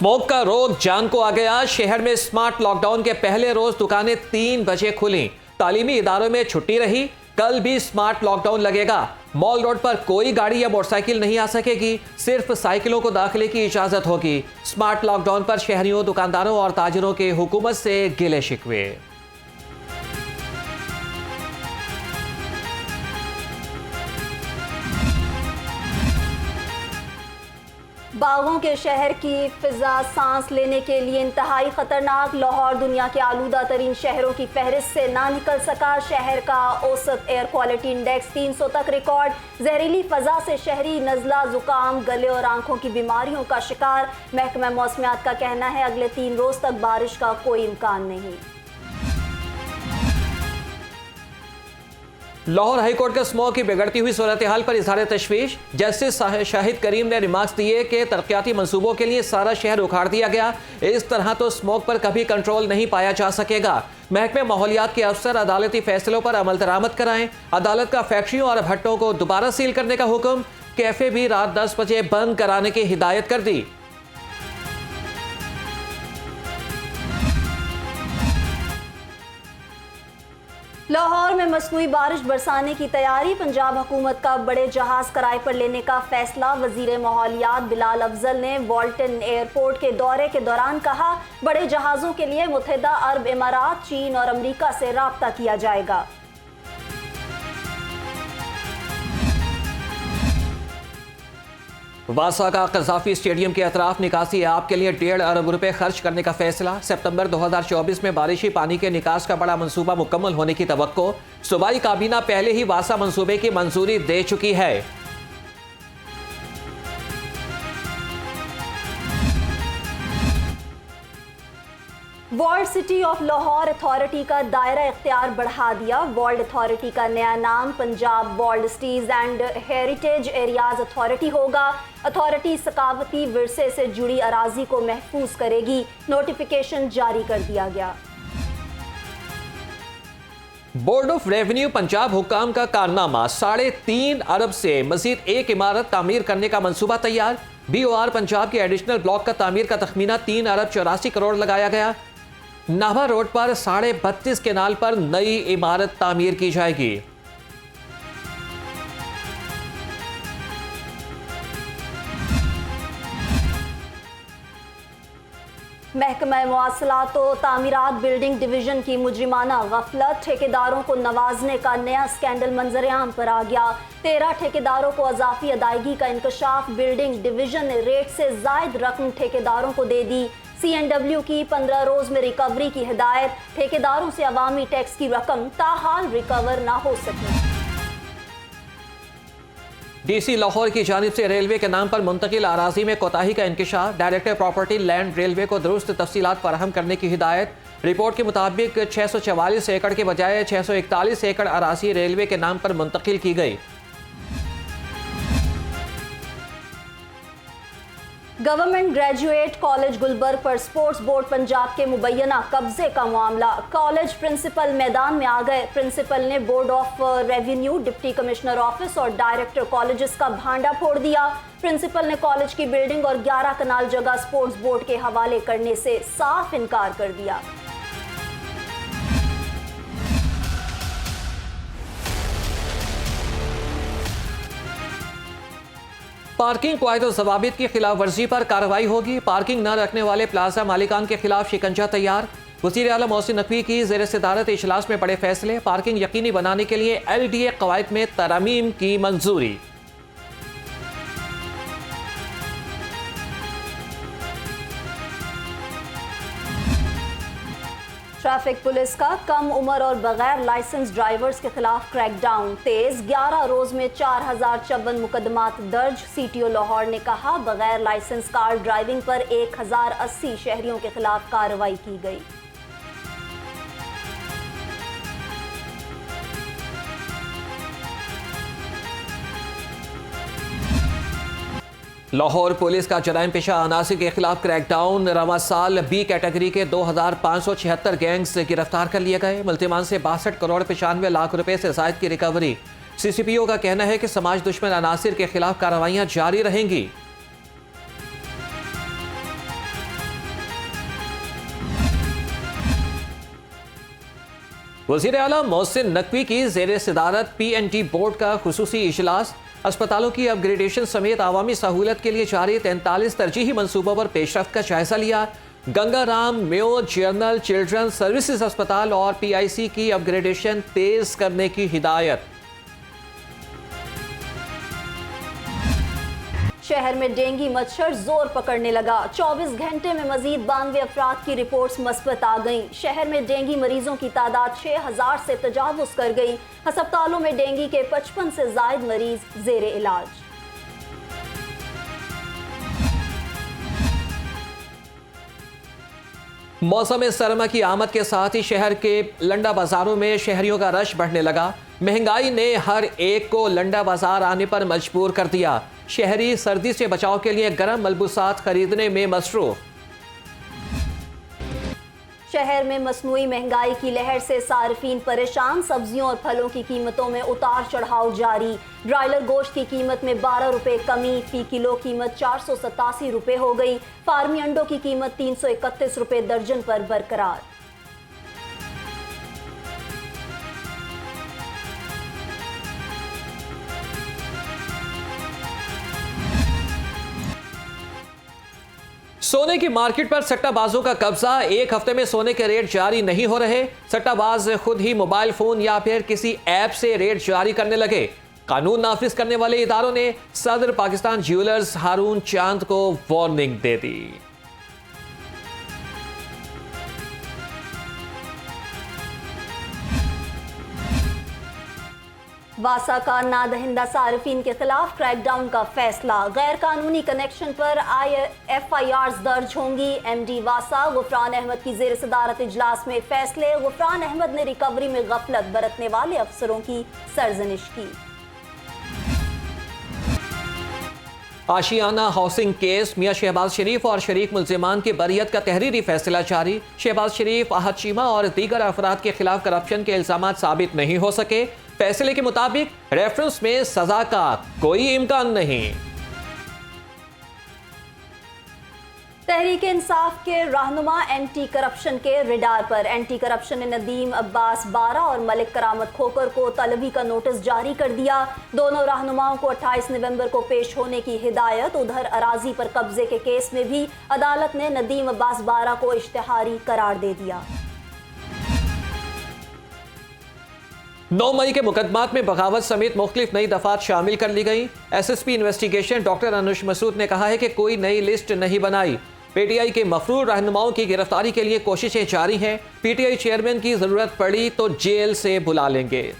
Smoke का रोग जान को आ गया। शहर में स्मार्ट लॉकडाउन के पहले रोज दुकानें 3 बजे खुली। तालीमी इदारों में छुट्टी रही। कल भी स्मार्ट लॉकडाउन लगेगा। मॉल रोड पर कोई गाड़ी या मोटरसाइकिल नहीं आ सकेगी, सिर्फ साइकिलों को दाखिले की इजाजत होगी। स्मार्ट लॉकडाउन पर शहरियों, दुकानदारों और ताजिरों के हुकूमत से गिले शिकवे। बागों के शहर की फिजा सांस लेने के लिए इंतहाई खतरनाक। लाहौर दुनिया के आलूदा तरीन शहरों की फहरिस्त से ना निकल सका। शहर का औसत एयर क्वालिटी इंडेक्स 300 तक रिकॉर्ड। जहरीली फजा से शहरी नज़ला, जुकाम, गले और आंखों की बीमारियों का शिकार। महकमा मौसमियात का कहना है अगले 3 रोज तक बारिश का कोई इम्कान नहीं। लाहौर हाईकोर्ट के स्मोक की बिगड़ती हुई सूरत हाल पर इजहार तशवीश। जस्टिस शाहिद करीम ने रिमार्क्स दिए कि तरक्याती मंसूबों के लिए सारा शहर उखाड़ दिया गया। इस तरह तो स्मोक पर कभी कंट्रोल नहीं पाया जा सकेगा। महकमे माहौलियात के अफसर अदालती फैसलों पर अमल दरामद कराएं। अदालत का फैक्ट्रियों और भट्टों को दोबारा सील करने का हुक्म। कैफे भी रात 10 बजे बंद कराने की हिदायत कर दी। लाहौर में मसनूई बारिश बरसाने की तैयारी। पंजाब हुकूमत का बड़े जहाज किराए पर लेने का फैसला। वजीर माहौलियात बिलाल अफजल ने वॉल्टन एयरपोर्ट के दौरे के दौरान कहा, बड़े जहाज़ों के लिए मुत्तहिदा अरब इमारात, चीन और अमरीका से राब्ता किया जाएगा। वासा का कज़ाफी स्टेडियम के अतराफ निकासी ऐप के लिए 1.5 अरब रुपए खर्च करने का फैसला। सितंबर 2024 में बारिशी पानी के निकास का बड़ा मंसूबा मुकम्मल होने की तवक्को। सूबाई काबीना पहले ही वासा मंसूबे की मंजूरी दे चुकी है। World city of Lahore authority का दायरा इख्तियार बढ़ा दिया। वर्ल्ड अथॉरिटी का नया नाम Punjab world cities and heritage areas authority होगा। अथॉरिटी सकाफती विरसे से जुड़ी अराजी को महफूज करेगी। नोटिफिकेशन जारी कर दिया गया। बोर्ड ऑफ रेवेन्यू पंजाब हुकाम का कारनामा। 3.5 अरब से मजीद एक इमारत तामीर करने का मंसूबा तैयार। BOR पंजाब के एडिशनल ब्लॉक का तामीर का तखमीना 3 अरब 84 करोड़ लगाया गया। नाभा रोड पर 32.5 केनाल पर नई इमारत तामीर की जाएगी। महकमा मवासलात व तामीरात बिल्डिंग डिवीजन की मुजरिमाना गफलत। ठेकेदारों को नवाजने का नया स्कैंडल मंजरेआम पर आ गया। 13 ठेकेदारों को अजाफी अदायगी का इंकशाफ। बिल्डिंग डिवीजन ने रेट से जायद रकम ठेकेदारों को दे दी। CNW की 15 रोज में रिकवरी की हिदायत। ठेकेदारों से अवामी टैक्स की रकम ताहाल रिकवर ना हो सकी। DC लाहौर की जानिब से रेलवे के नाम पर मुंतकिल अराजी में कोताही का इंकशाफ। डायरेक्टर प्रॉपर्टी लैंड रेलवे को दुरुस्त तफसीलात फराहम करने की हिदायत। रिपोर्ट के मुताबिक 644 एकड़ के बजाय 641 एकड़ अराजी रेलवे के नाम पर मुंतकिल की गई। गवर्नमेंट ग्रेजुएट कॉलेज गुलबर्ग पर स्पोर्ट्स बोर्ड पंजाब के मुबैना कब्जे का मामला। कॉलेज प्रिंसिपल मैदान में आ गए। प्रिंसिपल ने board of revenue, deputy commissioner office और डायरेक्टर कॉलेजेस का भांडा फोड़ दिया। प्रिंसिपल ने कॉलेज की बिल्डिंग और 11 कनाल जगह स्पोर्ट्स बोर्ड के हवाले करने से साफ इनकार कर दिया। पार्किंग क़वाइद और ज़वाबित की खिलाफ वर्जी पर कार्रवाई होगी। पार्किंग न रखने वाले प्लाजा मालिकान के खिलाफ शिकंजा तैयार। वज़ीर आला मोहसिन नकवी की ज़ेर सदारत इजलास में बड़े फैसले। पार्किंग यकीनी बनाने के लिए LDA क़वाइद में तरमीम की मंजूरी। ट्रैफिक पुलिस का कम उम्र और बगैर लाइसेंस ड्राइवर्स के खिलाफ क्रैकडाउन तेज। 11 रोज में 4054 मुकदमात दर्ज। CTO लाहौर ने कहा, बगैर लाइसेंस कार ड्राइविंग पर 1080 शहरियों के खिलाफ कार्रवाई की गई। लाहौर पुलिस का जराइम पेशा अनासिर के खिलाफ क्रैकडाउन। रवा साल B कैटेगरी के 2576 गैंग्स गिरफ्तार कर लिए गए। मुल्ज़िमान से 62 करोड़ 95 लाख रुपए से ज़ायद की रिकवरी। CCPO का कहना है कि समाज दुश्मन अनासिर के खिलाफ कार्रवाइयां जारी रहेंगी। वज़ीर आला मोहसिन नकवी की ज़ेर सदारत PNT बोर्ड का खुसूसी इजलास। अस्पतालों की अपग्रेडेशन समेत आवामी सहूलत के लिए जारी 43 तरजीही मंसूबों पर पेशरफ्त का जायजा लिया। Gangaram Mayo general children services अस्पताल और PIC की अपग्रेडेशन तेज करने की हिदायत। शहर में डेंगू मच्छर जोर पकड़ने लगा। 24 घंटे में मजीद 92 अफराद की रिपोर्ट्स मस्बत आ गईं। शहर में डेंगू मरीजों की तादाद 6000 से तजावुज कर गई। अस्पतालों में डेंगू के 55 से जायद मरीज जेर इलाज। मौसम सरमा की आमद के साथ ही शहर के लंडा बाजारों में शहरियों का रश बढ़ने लगा। महंगाई ने हर एक को लंडा बाजार आने पर मजबूर कर दिया। शहरी सर्दी से बचाव के लिए गर्म मलबूसात खरीदने में मसरूफ। शहर में मसनूई महंगाई की लहर से सार्फिन परेशान। सब्जियों और फलों की कीमतों में उतार चढ़ाव जारी। ब्रायलर गोश्त की कीमत में 12 रुपए कमी, फी किलो कीमत 487 रुपए हो गई। फार्मी अंडों की कीमत 331 रुपए दर्जन पर बरकरार। सोने की मार्केट पर सट्टाबाजों का कब्जा। एक हफ्ते में सोने के रेट जारी नहीं हो रहे। सट्टाबाज खुद ही मोबाइल फोन या फिर किसी ऐप से रेट जारी करने लगे। कानून नाफिज करने वाले इदारों ने सदर पाकिस्तान ज्वेलर्स हारून चांद को वार्निंग दे दी। वासा का नादहिंदा सार्फिन के खिलाफ क्रैकडाउन का फैसला। गैर कानूनी कनेक्शन पर FIRs दर्ज होंगी। MD वासा गुफरान अहमद की जेर सदारत इजलास में फैसले। गुफरान अहमद ने रिकवरी में गफलत बरतने वाले अफसरों की सरजनिश की। आशियाना हाउसिंग केस। मियां शहबाज शरीफ और शरीक मुल्जिमान की बरियत का तहरीरी फैसला जारी। शहबाज शरीफ, आहद चीमा और दीगर अफराद के खिलाफ करप्शन के इल्जामात साबित नहीं हो सके। फैसले के मुताबिक रेफरेंस में सजा का कोई इम्कान नहीं। तहरीक इंसाफ के रहनुमा एंटी करप्शन के रिडार पर। एंटी करप्शन ने नदीम अब्बास बारा और मलिक करामत खोकर को तलबी का नोटिस जारी कर दिया। दोनों रहनुमाओं को 28 नवंबर को पेश होने की हिदायत। उधर अराजी पर कब्जे के केस में भी अदालत ने नदीम अब्बास बारा को इश्तिहारी करार दे दिया। 9 मई के मुकदमात में बगावत समेत मुख्तलिफ नई दफात शामिल कर ली गई। SSP इन्वेस्टिगेशन डॉक्टर अनुश मसूद ने कहा है कि कोई नई लिस्ट नहीं बनाई। PTI के मफरूर रहनुमाओं की गिरफ्तारी के लिए कोशिशें जारी हैं। PTI चेयरमैन की जरूरत पड़ी तो जेल से बुला लेंगे।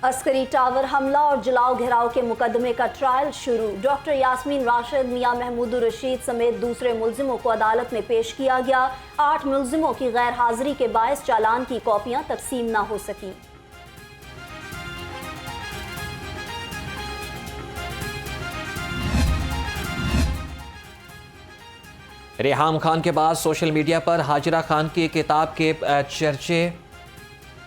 अस्करी टावर हमला और जलाओ घेराव के मुकदमे का ट्रायल शुरू। डॉक्टर यास्मीन राशिद, मियां महमूदुर रशीद समेत दूसरे मुल्जिमों को अदालत में पेश किया गया। 8 मुल्जिमों की गैर हाजिरी के बायस चालान की कॉपियां तकसीम न हो सकी। रेहाम खान के बाद सोशल मीडिया पर हाजिरा खान की किताब के चर्चे।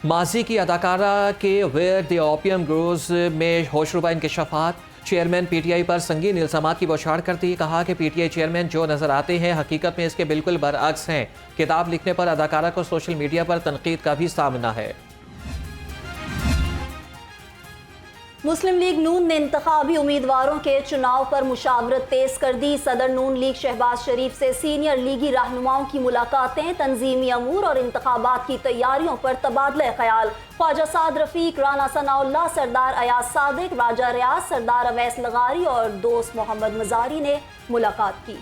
माजी की अदाकारा के वेयर द ओपियम ग्रोज में होशरुबा इंकशाफात। चेयरमैन PTI पर संगीन इल्जामात की बौछार कर दी। कहा कि PTI चेयरमैन जो नजर आते हैं हकीकत में इसके बिल्कुल बरअक्स हैं। किताब लिखने पर अदाकारा को सोशल मीडिया पर तनकीद का भी सामना है। मुस्लिम लीग नून ने इंतखाबी उम्मीदवारों के चुनाव पर मुशावरत तेज कर दी। सदर नून लीग शहबाज शरीफ से सीनियर लीगी रहनुमाओं की मुलाकातें। तंजीमी अमूर और इंतखाबात की तैयारियों पर तबादला ख्याल। ख्वाजा साद रफीक, राना सनाउल्लाह, सरदार अयाज सादिक, राजा रियाज, सरदार अवैस लगारी और दोस्त मोहम्मद मजारी ने मुलाकात की।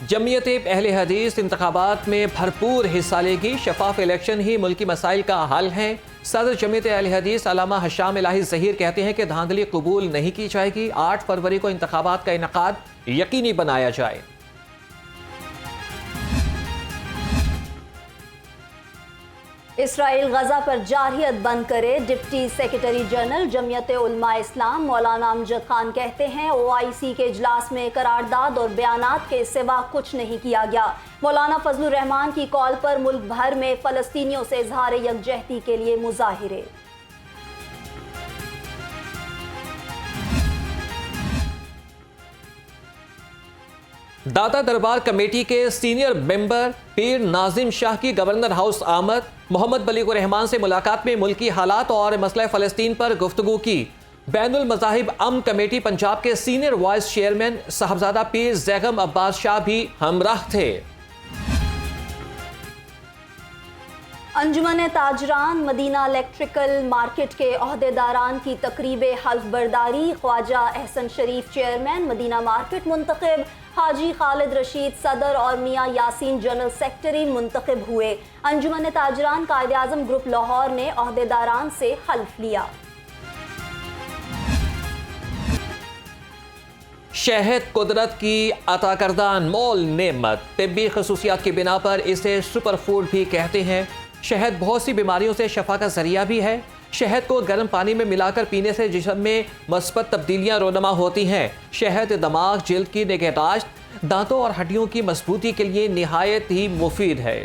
जमीयत अहले हदीस इंतखाबात में भरपूर हिस्सा लेगी। शफाफ इलेक्शन ही मुल्की मसाइल का हल है। सदर जमीयत अहले हदीस अल्लामा हशाम इलाही ज़हीर कहते हैं कि धांधली कबूल नहीं की जाएगी। 8 फरवरी को इंतखाबात का इनकाद यकीनी बनाया जाए। इसराइल गजा पर जारहियत बंद करे। Deputy secretary general Jamiat Ulama इस्लाम मौलाना अमजद खान कहते हैं OIC के इजलास में करारदाद और बयानात के सिवा कुछ नहीं किया गया। मौलाना फजलुर रहमान की कॉल पर मुल्क भर में फ़लस्तीनियों से इजहार यकजहती के लिए मुजाहिरे। दाता दरबार कमेटी के सीनियर मेंबर पीर नाजिम शाह की गवर्नर हाउस आमद। मोहम्मद बलीगुर रहमान से मुलाकात में मुल्की हालात और मसला फ़लस्तीन पर गुफ्तगू की। बैनुल मज़ाहिब अम कमेटी पंजाब के सीनियर वाइस चेयरमैन साहबजादा पीर जैगम अब्बास शाह भी हमराह थे। अंजुमन ताजरान मदीना इलेक्ट्रिकल मार्केट के अहदेदारान की तकरीब हल्फ बरदारी। ख्वाजा एहसन शरीफ चेयरमैन मदीना मार्केट मुंतखब, हाजी खालिद रशीद सदर और मियाँ यासीन जनरल सेक्रेटरी मुंतखब हुए। अंजुमन ताजरान कायदे आज़म ग्रुप लाहौर ने अहदेदारान से हल्फ लिया। शहद कुदरत की अता करदा अनमोल नेमत। तिब्बी खसूसियात की बिना पर इसे सुपर फूड भी कहते हैं। शहद बहुत सी बीमारियों से शफा का जरिया भी है। शहद को गर्म पानी में मिलाकर पीने से जिस्म में मस्बत तब्दीलियां रोनमा होती हैं। शहद दिमाग, जिल्द की निगहदाश्त, दांतों और हड्डियों की मजबूती के लिए निहायत ही मुफीद है।